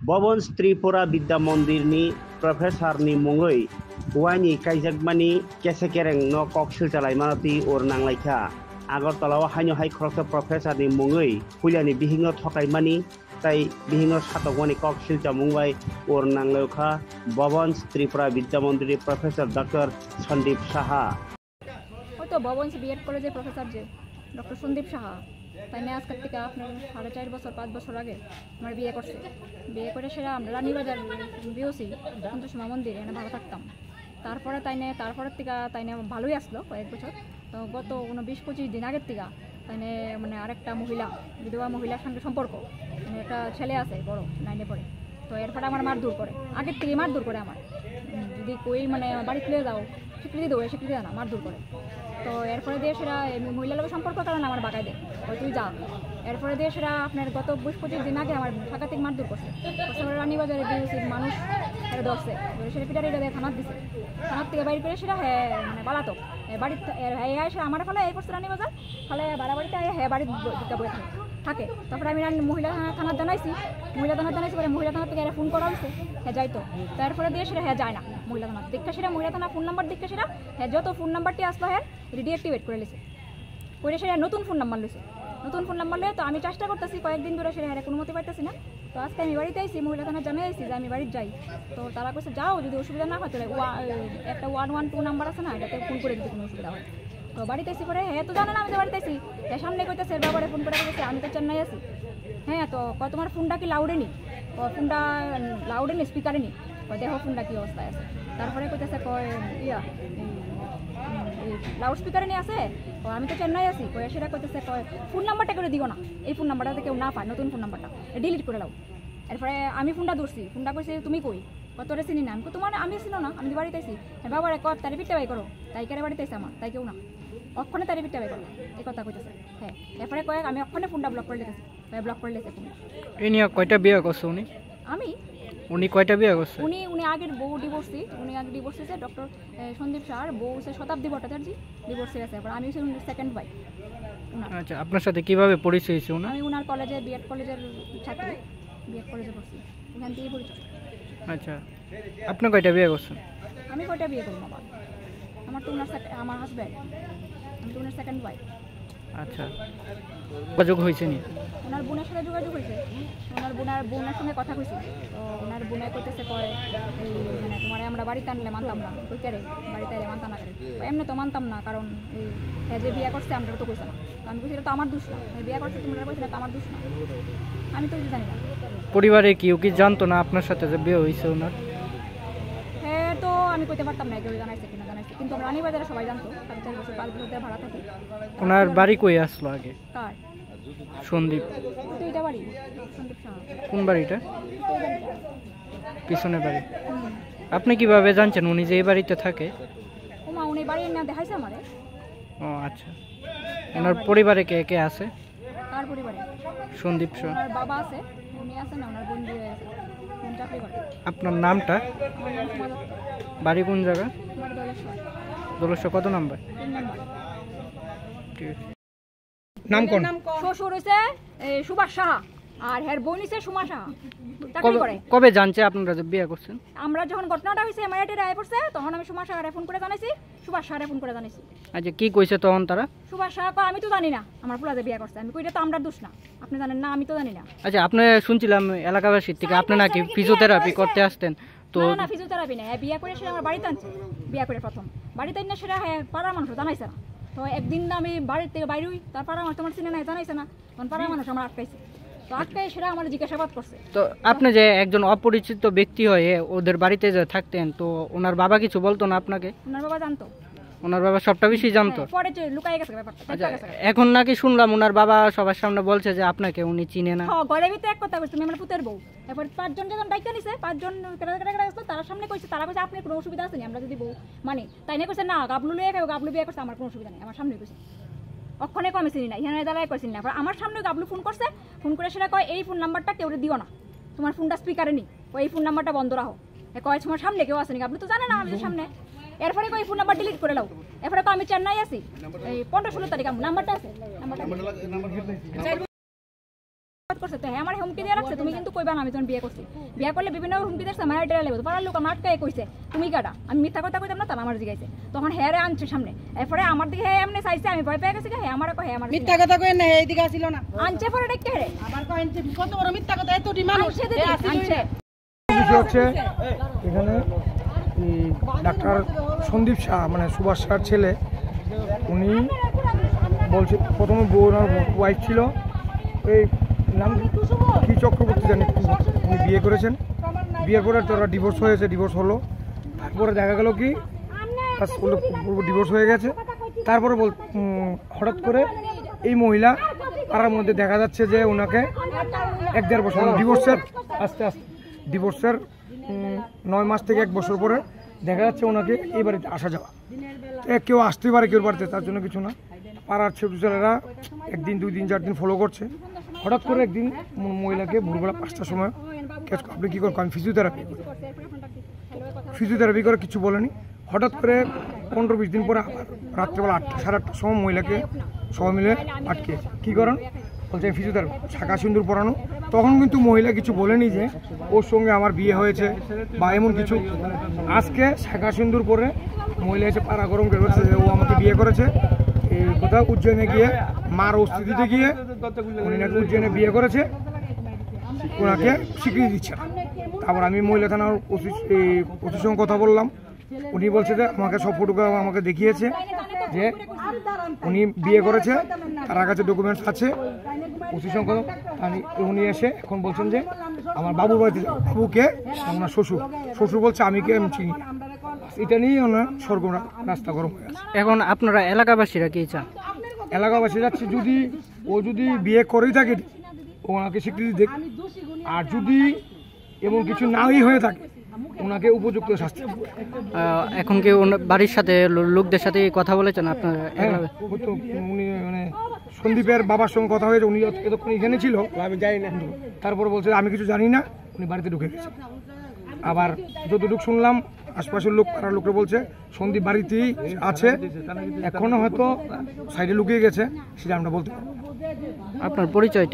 Bobons Tripura Bidya Mandir ni Professor ni Mungoi Wani Kaijakmani Kesekereng no Koksil Talaimanati or Nanglaika Agartala Hanyo High Cross Professor ni Mungoi Huliani Bihingo Tokaimani Tai Bihingo Satawani Koksil Mumbai or Nanglauka Bobons Tripura Bidya Mandir Professor Dr. Sandip Saha তো ভবন B Ed কলেজের professor যে doctor Sandeep Saha তাই না আজকের থেকে আপনার 4.5 বছর 5 বছর আগে আমার বিয়ে করছে বিয়ে করে সেটা আমরা রানীবাজার বিওসি সন্তোষমা মন্দির এখানে ভালো থাকতাম তারপরে তারপরের থেকে ভালোই আসলো কয়েক বছর তো গত 20-25 দিন আগের থেকে মানে আরেকটা মহিলা বিধবা মহিলার সঙ্গে সম্পর্ক মানে একটা ছেলে আছে বড় 9-এ পড়ে তো এরপরে আমার মারধর করে আগের থেকে মারধর করে আমার যদি কই মানে বাড়িতে নিয়ে যাও স্বীকৃতি দেবো স্বীকৃতি দেয় না মারধর করে তো এরপরে দিয়ে সেটা মহিলার লোকের সম্পর্ক কারণে আমার বাগায় দেয় তুই যা এরপরে দিয়ে সেটা আপনার গত 20-25 দিন আগে আমার সাংঘাতিক মারধর করছে রানীবাজারে দিয়েছি মানুষ ধরছে সেটা পিটারি দিয়ে থানার দিছে থানার থেকে বাইর করে সেটা মানে বালাতক বাড়িতে সে আমার ফলে এই করছে রানীবাজার ফলে বাড়াবাড়িতে বাড়ির বয়ে থাকে তারপরে আমি মহিলা থানার জানাইছি পরে মহিলা থানার থেকে ফোন করা হয়েছে যাইতো তারপরে দিয়ে সেটা যায় না মহিলা থানার দেখতে সেটা মহিলা থানা ফোন নাম্বার দেখতে সেটা যত ফোন নাম্বারটি আসলো রিডিঅ্যাক্টিভেট করে লিছে করে সেটা নতুন ফোন নাম্বার লিছে নতুন ফোন নাম্বার নিয়ে তো আমি চেষ্টা করতেছি কয়েকদিন ধরে সেটা কোনো মতে পাইতেছি না তো আজকে আমি বাড়িতে আইছি মহিলা থানা জানাইছি যে আমি বাড়ির যাই তো তারা কাছে যাও যদি অসুবিধা না হয় তাহলে একটা 112 নাম্বার আছে না এটাতে ফোন করে দিতে কোনো অসুবিধা হয় তো বাড়িতে এসে পরে তো জানে না আমি তো বাড়িতে আছি সামনে কইতেছে বাবারে ফোন করে বলছে আমি তো চেন্নাই আছি তো তোমার ফোনটা কি লাউডে নি ফোনটা লাউডে নি স্পিকারে নি দেখো ফোনটা কি অবস্থায় আছে তারপরে কইতেছে লাউড স্পিকারে নিয়ে আছে আমি তো চেন্নাই আছি সেটা কইতেছে ফোন নাম্বারটা করে দিও না এই ফোন নাম্বারটাতে কেউ না পায় নতুন ফোন নাম্বারটা ডিলিট করে দাও এরপরে আমি ফোনটা ধরছি ফোনটা কইছে তুমি কই তোরে চিনি না তোমার আমি ছিল না আমি বাড়িতে আছি বাবারে তারি পিঠটা বাই করো তাই কারে বাড়িতে আছি আমার তাই কেউ না অক্ষণে তারি পিঠটা বাই করো এই কথা কইতেছে এরপরে আমি অক্ষণে ফোনটা ব্লক করে লেগেছি ব্লক করে লেগেছে ফোন কয়টা বিয়ে করছে উনি কয়টা বিয়ে করছে উনি আগের বউ ডিভোর্সি হয়েছে ডক্টর সন্দীপ সাহার বউ হচ্ছে শতাব্দী ভট্টাচার্য ডিভোর্সি আছে আমি হচ্ছে সেকেন্ড ওয়াইফ আচ্ছা আপনার সাথে কিভাবে পরিচয় হয়েছে আমি ওনার কলেজে বিএড কলেজের ছাত্রী বিএড কলেজে পড়ছি এখান থেকেই পরিচয় আচ্ছা আপনি কয়টা বিয়ে করছেন আমি কয়টা বিয়ে করব বাবা আমার তো আমার হাজব্যান্ড আমি তো ওনার সেকেন্ড ওয়াইফ আচ্ছা যোগাযোগ হয়েছে নি ওনার বোনের সাথে যোগাযোগ হয়েছে ওনার বোনের সঙ্গে কথা কইছি তো ওনার বোনে কইতেছে মানে তোমার আমরা বাড়িতে আনলে মানতাম না কই কেরে বাড়িতে এলে মানতাম না এমনি তো মানতাম না কারণ যে বিয়ে করছে আমরা তো কইছে না আমি কইছি তো আমার দোষ না বিয়ে করছে তোমরা কইছে তো আমার দোষ না আমি তো জানি না পরিবারে কেউ কি জানতো না আপনার সাথে যে বিয়ে হয়েছে ওনার তো আমি কইতে পারতাম না কেউ জানাইছে কিনা জানাইছে কিন্তু আমরা রানীবাজারে সবাই জানতো 4 বছর 5 বছর ভাড়া থাকি ওনার বাড়ি কই আসলো আগে কার সন্দীপ এটা বাড়ি সন্দীপ সাহা কোন বাড়িটা পিছনের বাড়ি আপনি কিভাবে জানছেন উনি যে এই বাড়িতে থাকে উনি বাড়ি না দেখাইছে আমারে ও আচ্ছা ওনার পরিবারে কে কে আছে কার পরিবারে সন্দীপ সাহা ওনার বাবা আছে উনি আছে না ওনার বোন বিয়ে আছে কোন চাকরি করে আপনার নামটা বাড়ি কোন জায়গা দোলস্ব কত নাম্বার ঠিক আছে নাম কোন শ্বশুর হইছে সুভাষ সাহা আর হের বোন হইছে সুমা সাহা চাকরি করে কবে জানছে আপনারা যে বিয়ে করছেন আমরা যখন ঘটনাটা হইছে এমআইটি রায় পড়ছে তখন আমি সুমা সাহারে ফোন করে জানাইছি সুভাষ সাহারে ফোন করে জানাইছি আচ্ছা কি কইছে তখন তারা সুভাষ সাহা আমি তো জানি না আমার পুরাতে বিয়ে করছে আমি কইটা তো আমরা দোষ না আপনি জানেন না আমি তো জানি না আচ্ছা আপনি শুনছিলাম এলাকাবাসীর থেকে আপনি নাকি ফিজিওথেরাপি করতে আসতেন তো না ফিজিওথেরাপি না বিয়ে করে সেটা আমার বাড়িতে আনছে বিয়ে করে প্রথম বাড়িতে না সেটা পাড়ার মানুষ জানাইছে না তো একদিন আমি বাড়ির থেকে বাইরে হই তার পাড়ার মানুষ তোমার চিনে নাই জানাইছে না তখন পাড়ার মানুষ আমার আটকাইছে তো আটকাই সেটা আমার জিজ্ঞাসাবাদ করছে তো আপনি যে একজন অপরিচিত ব্যক্তি হয়ে ওদের বাড়িতে যে থাকতেন তো ওনার বাবা কিছু বলতো না আপনাকে ওনার বাবা জানতো ওনার বাবা সবটা বেশি জানতো পরে লুকাই গেছে ব্যাপারটা এখন নাকি শুনলাম ওনার বাবা সবার সামনে বলছে যে আপনাকে উনি চিনে না ঘরের ভিতরে এক কথা কইছে তুমি আমার পুতের বউ এরপর 5 জন যখন ডাইকা নিছে 5 জন কেড়া আসলো তার সামনে কইছে তারা কইছে আপনার কোনো অসুবিধা আছে নি আমরা যদি বউ মানে তাই না কইছে না গাবলু লয়ে গাবলু বিয়ে করছে আমার কোনো অসুবিধা নেই আমার সামনে কইছে অক্ষণে কমে চিনি না এখানে দাঁড়ায় কইছি না আমার সামনে গাবলু ফোন করছে ফোন করে সেটা কয় এই ফোন নাম্বারটা কেউ দিও না তোমার ফোনটা স্পিকারে নি এই ফোন নাম্বারটা বন্ধ রাখো কয় তোমার সামনে কেউ আসেনি গাবলু তো জানে না আমি সামনে এরপরে কই ফোন নাম্বার ডিলিট করে দাও এরপরে আমি চেন্নাই আছি এই 15-16 তারিখ নাম্বারটা আছে নাম্বারটা সাক্ষাৎ করছে, তো হ্যাঁ আমার হুমকি দিয়ে রাখছে তুমি কিন্তু কইবা না আমি যখন বিয়ে করছি, বিয়ে করলে বিভিন্ন হুমকি দিচ্ছে, মায়ের টেরা লেগে পাড়ার লোক আমার আটকায় কইছে তুমি কাটা, আমি মিথ্যা কথা কইতাম না, তারা আমার জিগাইছে, তখন হ্যাঁ আনছে সামনে, এরপরে আমার দিকে হ্যাঁ এমনি চাইছে, আমি ভয় পেয়ে গেছি, হ্যাঁ আমার হ্যাঁ আমার মিথ্যা কথা কই না, এইদিকে আসিল না আনছে পরে ডেকে রে আবার কইন কত বড় মিথ্যা কথা, এত ডিমান্ড আনছে বিষয় হচ্ছে এখানে ডাক্তার সন্দীপ শাহ মানে সুভাষ শাহর ছেলে, উনি বলছে প্রথমে ওনার ওয়াইফ ছিল এই নাম কি চক্রবর্তী জানি, উনি বিয়ে করেছেন, বিয়ের পরে তারা ডিভোর্স হয়েছে, ডিভোর্স হলো, তারপরে দেখা গেল কি ডিভোর্স হয়ে গেছে, তারপরে হঠাৎ করে এই মহিলা পাড়ার মধ্যে দেখা যাচ্ছে যে ওনাকে 1-1.5 বছর ডিভোর্সের আস্তে আস্তে ডিভোর্সের 9 মাস থেকে 1 বছর পরে দেখা যাচ্ছে ওনাকে এই বাড়িতে আসা যাওয়া, কেউ আসতে পারে কেউ বাড়িতে, তার জন্য কিছু না, পাড়ার ছোট ছেলেরা 1 দিন 2 দিন 4 দিন ফলো করছে, হঠাৎ করে একদিন মহিলাকে ভোরবেলা 5টার সময় আপনি কী করেন, আমি ফিজিওথেরাপি করে কিছু বলেনি, হঠাৎ করে 15-20 দিন পরে আবার রাত্রেবেলা 8টা 8:30টার সময় মহিলাকে সবাই মিলে আটকেছে, কী করেন বলছে ফিজিওথেরাপি, শাঁখা সিঁদুর পরানো, তখন কিন্তু মহিলা কিছু বলেনি যে ওর সঙ্গে আমার বিয়ে হয়েছে বা এমন কিছু, আজকে শাঁখা সিঁদুর পরে মহিলা এসে পাড়া গরম করে বলছে যে ও আমাকে বিয়ে করেছে, এই কোথাও উজ্জয়নে গিয়ে মার অস্তিত্বে গিয়ে উনি নাকি উজ্জয়নে বিয়ে করেছে, ওনাকে স্বীকৃতি দিচ্ছে না। তারপর আমি মহিলা থানার ওসির সঙ্গে কথা বললাম, উনি বলছে যে আমাকে সব ফটোগ্রাফ আমাকে দেখিয়েছে যে উনি বিয়ে করেছে, তার কাছে ডকুমেন্টস আছে, ওসির সঙ্গে উনি এসে এখন বলছেন যে আমার বাবুর বাড়িতে যাও, বাবুকে ওনার শ্বশুর বলছে আমি কে আমি চিনি, এটা নিয়েই ওনার সরগরম রাস্তা গরম হয়ে আছে। এখন আপনারা এলাকাবাসীরা কি চান? এলাকাবাসী যাচ্ছে যদি বিয়ে করেই থাকে ওনাকে স্বীকৃতি দেখ, আর যদি এমন কিছু নাই হয়ে থাকে ওনাকে উপযুক্ত শাস্তি। এখন কি বাড়ির সাথে লোকদের সাথে কথা বলেছেন আপনার? উনি মানে সন্দীপের বাবার সঙ্গে কথা হয়েছে, উনি এতক্ষণ এখানে ছিল, আমি জানি না, তারপরে বলছে আমি কিছু জানি না, উনি বাড়িতে ঢুকে গেছে। আবার যতটুকু শুনলাম আশপাশের পাড়ার লোকরা বলছে সন্দীপ বাড়িতেই আছে, এখনো হয়তো সাইডে লুকিয়ে গেছে, সেটা আমরা বলতে পারবো। আপনার পরিচয়টা?